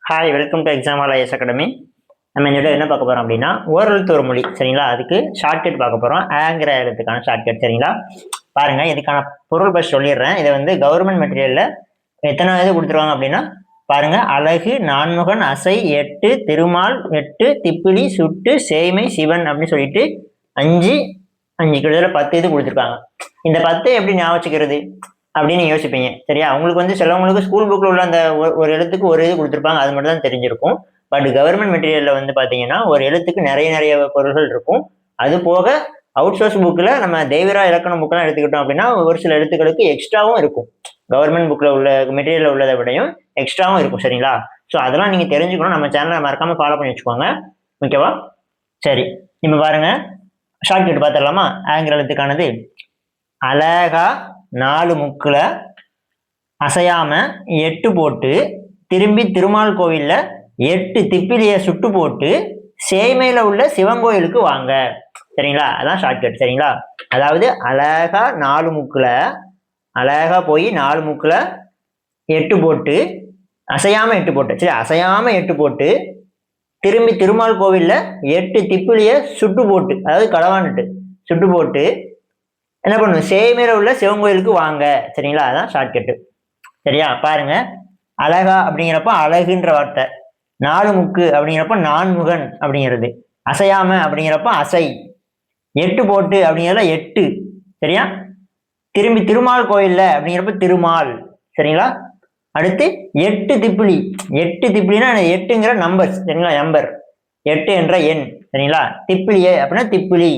Hi, welcome to exam all IS academy. நம்ம இந்த என்ன பார்க்க போகிறோம் அப்படின்னா, ஓரெழுத்து ஒரு மொழி. சரிங்களா? அதுக்கு ஷார்ட்கட் பார்க்க போகிறோம். ஆங்கிற எழுத்துக்கான ஷார்ட்கட். சரிங்களா? பாருங்க, இதுக்கான பொருள் பஸ் சொல்லிடுறேன். இதை வந்து கவர்மெண்ட் மெட்டீரியலில் எத்தனை இது கொடுத்துருவாங்க அப்படின்னா, பாருங்க, அழகு, நான்முகன், அசை, எட்டு, திருமால், எட்டு, திப்பிலி, சுட்டு, சேய்மை, சிவன் அப்படின்னு சொல்லிட்டு 5 கிட்டத்தட்ட 10 இது கொடுத்துருக்காங்க. இந்த 10 எப்படி ஞாபகம் வச்சுக்கிறது அப்படின்னு யோசிப்பீங்க. சரியா? உங்களுக்கு வந்து சிலவங்களுக்கு ஸ்கூல் புக்கில் உள்ள அந்த ஒரு எழுத்துக்கு ஒரு இது கொடுத்துருப்பாங்க, அது மட்டும் தான் தெரிஞ்சிருக்கும். பட் கவர்மெண்ட் மெட்டீரியலில் வந்து பார்த்தீங்கன்னா ஒரு எழுத்துக்கு நிறைய பொருள்கள் இருக்கும். அது போக அவுட் சோர்ஸ் புக்கில் நம்ம தெய்வரா இலக்கணம் புக்கெல்லாம் எடுத்துக்கிட்டோம் அப்படின்னா ஒரு சில எழுத்துக்களுக்கு எக்ஸ்ட்ராவும் இருக்கும். கவர்மெண்ட் புக்கில் உள்ள மெட்டீரியலில் உள்ளதை விடையும் எக்ஸ்ட்ராவும் இருக்கும். சரிங்களா? ஸோ அதெல்லாம் நீங்கள் தெரிஞ்சுக்கணும். நம்ம சேனலை மறக்காமல் ஃபாலோ பண்ணி வச்சுக்கோங்க. ஓகேவா? சரி, இப்போ பாருங்க, ஷார்ட்கட் பார்த்துடலாமா? ஆங்கிற எழுத்துக்கானது அழகா 4 முக்குல அசையாம 8 போட்டு திரும்பி திருமால் கோவில்ல 8 திப்பிலிய சுட்டு போட்டு சேய்மையில உள்ள சிவன் கோயிலுக்கு வாங்க. சரிங்களா? அதான் ஷார்ட்கட். சரிங்களா? அதாவது அழகா 4 முக்குல அழகா போய் 4 முக்குல 8 போட்டு அசையாம 8 போட்டு, சரி, அசையாம 8 போட்டு திரும்பி திருமால் கோவில்ல 8 திப்பிலிய சுட்டு போட்டு, அதாவது களவாண்டுட்டு சுட்டு போட்டு என்ன பண்ணும், சேய்மையில உள்ள சிவன் கோயிலுக்கு வாங்க. சரிங்களா? அதான் ஷார்ட்கட்டு. சரியா? பாருங்க, அழகா அப்படிங்கிறப்ப அழகுன்ற வார்த்தை, 4 முக்கு அப்படிங்கிறப்ப நான்முகன் அப்படிங்கிறது, அசையாம அப்படிங்கிறப்ப அசை, 8 போட்டு அப்படிங்கிறத 8. சரியா? திரும்பி திருமால் கோயில்ல அப்படிங்கிறப்ப திருமால். சரிங்களா? அடுத்து 8 திப்பிலி. 8 திப்பிலினா 8ங்கிற நம்பர். சரிங்களா? நம்பர் 8 என்ற எண். சரிங்களா? திப்பிலியே அப்படின்னா திப்பிலி,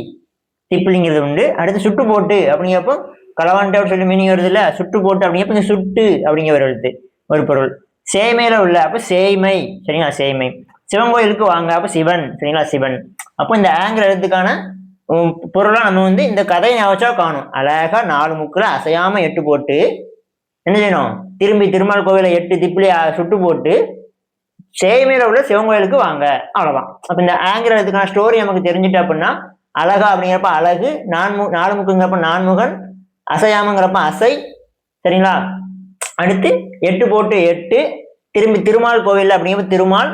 திப்பிலிங்கிறது உண்டு. அடுத்து சுட்டு போட்டு அப்படிங்கிறப்போ களவாண்டு சொல்லி மீனிங் வருது இல்ல, சுட்டு போட்டு அப்படிங்கிறப்ப இந்த சுட்டு அப்படிங்கிற ஒரு எழுத்து ஒரு பொருள். சேய்மையில உள்ள அப்ப சேய்மை. சரிங்களா? சேய்மை. சிவன் கோயிலுக்கு வாங்க அப்ப சிவன். சரிங்களா? சிவன். அப்போ இந்த ஆங்கிற எழுத்துக்கான பொருளா நம்ம வந்து இந்த கதையை ஞாபகம் காணும். அழகா 4 முக்குல அசையாம 8 போட்டு என்ன செய்யணும், திரும்பி திருமால் கோவில 8 திப்பிலி சுட்டு போட்டு சேய்மையில உள்ள சிவன் கோயிலுக்கு வாங்க. அவ்வளவுதான். அப்ப இந்த ஆங்கிற எழுத்துக்கான ஸ்டோரி நமக்கு தெரிஞ்சுட்டு அப்படின்னா, அழகா அப்படிங்கிறப்ப அழகு, 4 முக்குங்கிறப்ப நான்முகன், அசையாமங்கிறப்ப அசை. சரிங்களா? அடுத்து 8 போட்டு 8 திரும்பி திருமால் கோவில் அப்படிங்கிறப்ப திருமால்,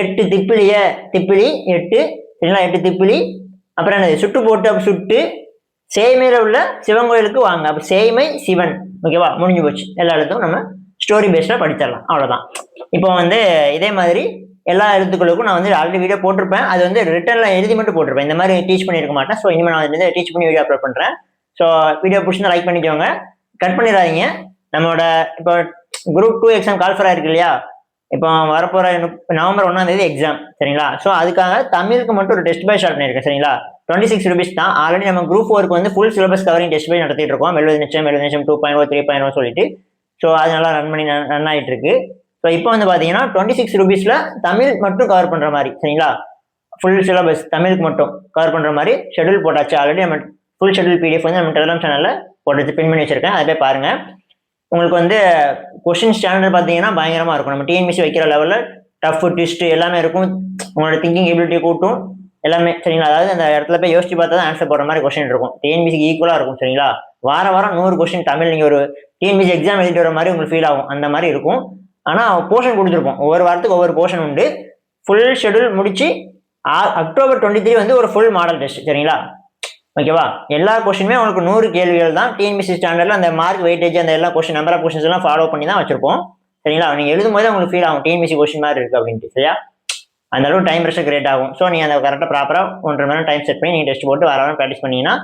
8 திப்பிலிய திப்பிலி 8. சரிங்களா? 8 திப்பிலி. அப்புறம் என்னது, சுட்டு போட்டு அப்ப சுட்டு சேய்மையில உள்ள சிவன் கோயிலுக்கு வாங்க. அப்ப சேய்மை சிவன். ஓகேவா? முடிஞ்சு போச்சு. எல்லா எழுத்தும் நம்ம ஸ்டோரி பேஸ்டா படிச்சிடலாம். அவ்வளவுதான். இப்போ வந்து இதே மாதிரி எல்லா எழுத்துக்களுக்கும் நான் வந்து ஆல்ரெடி வீடியோ போட்டிருப்பேன். அது வந்து ரிட்டர்ன்ல எழுதி மட்டும் போட்டிருப்பேன். இந்த மாதிரி டீச் பண்ணியிருக்க மாட்டேன். ஸோ இனிமேல் நான் வந்து டீச் பண்ணி வீடியோ அப்லோட் பண்றேன். ஸோ வீடியோ பிடிச்சிருந்தா லைக் பண்ணிக்கோங்க, கட் பண்ணிடாதீங்க. நம்மளோட இப்போ குரூப் 2 எக்ஸாம் கால்ஃபரா இருக்கு இல்லையா? இப்போ வரப்போற நவம்பர் 1 எக்ஸாம். சரிங்களா? ஸோ அதுக்காக தமிழுக்கு மட்டும் ஒரு டெஸ்ட் பை ஸ்டார்ட் பண்ணியிருக்கேன். சரிங்களா? 26 rupees தான். ஆல்ரெடி நம்ம குரூப் 4க்கு வந்து ஃபுல் சிலபஸ் கவரிங் டெஸ்ட் பை நடத்திட்டு இருக்கோம். 70 நிமிஷம் 2.0 3.0 சொல்லிட்டு. ஸோ அது நல்லா ரன் ஆகிட்டு இருக்கு. ஸோ இப்போ வந்து பார்த்தீங்கன்னா 26 rupeesல தமிழ் மட்டும் கவர் பண்ணுற மாதிரி. சரிங்களா? ஃபுல் சிலபஸ் தமிழுக்கு மட்டும் கவர் பண்ணுற மாதிரி ஷெடியூல் போட்டாச்சு. ஆல்ரெடி நம்ம ஃபுல் ஷெடியூல் பிடிஎஃப் வந்து நம்ம டெலிகிராம் சேனலில் போட்டு பின் பண்ணி வச்சிருக்கேன். அதை போய் பாருங்க. உங்களுக்கு வந்து கொஸ்டின் ஸ்டாண்டர்ட் பார்த்தீங்கன்னா பயங்கரமாக இருக்கும். நம்ம டிஎன்பிசி வைக்கிற லெவலில் டஃப் ட்விஸ்ட் எல்லாமே இருக்கும். உங்களோட திங்கிங் எபிலிட்டி கூட்டும் எல்லாமே. சரிங்களா? அதாவது அந்த இடத்துல போய் யோசிச்சு பார்த்தா தான் ஆன்சர் போடுற மாதிரி கொஸ்டின் இருக்கும். டிஎன்பிசிக்கு ஈக்குவலாக இருக்கும். சரிங்களா? வாரம் 100 கொஸ்டின் தமிழ் நீங்கள் ஒரு டிஎன்பிசி எக்ஸாம் எழுதிட்டு வர மாதிரி உங்களுக்கு ஃபீல் ஆகும். அந்த மாதிரி இருக்கும். ஆனால் போர்ஷன் கொடுத்துருப்போம். ஒவ்வொரு வாரத்துக்கு ஒவ்வொரு போர்ஷன் உண்டு. ஃபுல் ஷெடியூல் முடிச்சு அக்டோபர் 23 வந்து ஒரு ஃபுல் மாடல் டெஸ்ட். சரிங்களா? ஓகேவா? எல்லா கொஸ்டினுமே உங்களுக்கு 100 கேள்விகள் தான். டிஎன்பிசி ஸ்டாண்டர்ட்ல அந்த மார்க் வெயிட்டேஜ் அந்த எல்லா கொஸ்டின் நம்பர் ஆஃப் கொஸ்டின்ஸ் எல்லாம் ஃபாலோ பண்ணி தான் வச்சிருப்போம். சரிங்களா? நீங்க எழுதும் போது உங்களுக்கு ஃபீல் ஆகும் டிஎன்பிசி கொஸ்டின் மாதிரி இருக்கு அப்படின்ட்டு. சரியா? அந்த அளவு டைம் ப்ரெஷர் கிரியேட் ஆகும். ஸோ நீங்க அந்த கரெக்டாக ப்ராப்பராக 1.5 மணி நேரம் டைம் செட் பண்ணி நீங்க டெஸ்ட் போட்டு வாரம் ப்ராக்டிஸ் பண்ணீங்கன்னா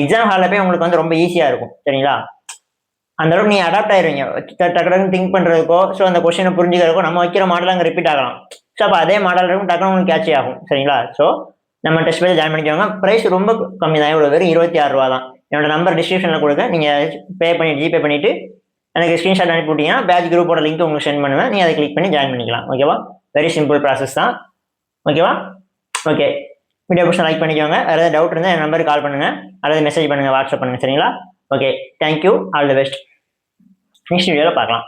எக்ஸாம் ஹாலில் போய் உங்களுக்கு வந்து ரொம்ப ஈஸியா இருக்கும். சரிங்களா? அந்த அளவுக்கு நீங்க அடாப்ட் ஆயிருவீங்க. டக்குனு திங்க் பண்றதுக்கோ, ஸோ அந்த கொஸ்டினை புரிஞ்சுக்கிறதுக்கோ நம்ம வைக்கிற மாடல் அங்கே ரிப்பீட் ஆகலாம். ஸோ அப்போ அதே மாடல் இருக்கும், டக்குனு உங்களுக்கு கேட்ச் ஆகும். சரிங்களா? ஸோ நம்ம டெஸ்ட் பேஜ் ஜாயின் பண்ணிக்கோங்க. ப்ரைஸ் ரொம்ப கம்மி தான். இவ்வளோ வெறும் 26 ரூபா தான். என்னோட நம்பர் டிஸ்கிரிப்ஷனில் கொடுக்க, நீங்கள் ஜிபே பண்ணிட்டு எனக்கு ஸ்க்ரீன்ஷாட் அனுப்பி விட்டீங்கன்னா பேட்ச் குரூப்போட லிங்க் உங்களுக்கு சென்ட் பண்ணுவேன். நீங்கள் அதை கிளிக் பண்ணி ஜாயின் பண்ணிக்கலாம். ஓகேவா? வெரி சிம்பிள் ப்ராசஸ் தான். ஓகேவா? ஓகே, வீடியோ பிடிச்சா லைக் பண்ணிக்கோங்க. வேறு ஏதாவது டவுட் இருந்தால் என் நம்பருக்கு கால் பண்ணுங்கள் அல்லது மெசேஜ் பண்ணுங்கள், வாட்ஸ்அப் பண்ணுங்கள். சரிங்களா? Okay, thank you, all the best. Next வீடியோவில் பார்க்கலாம்.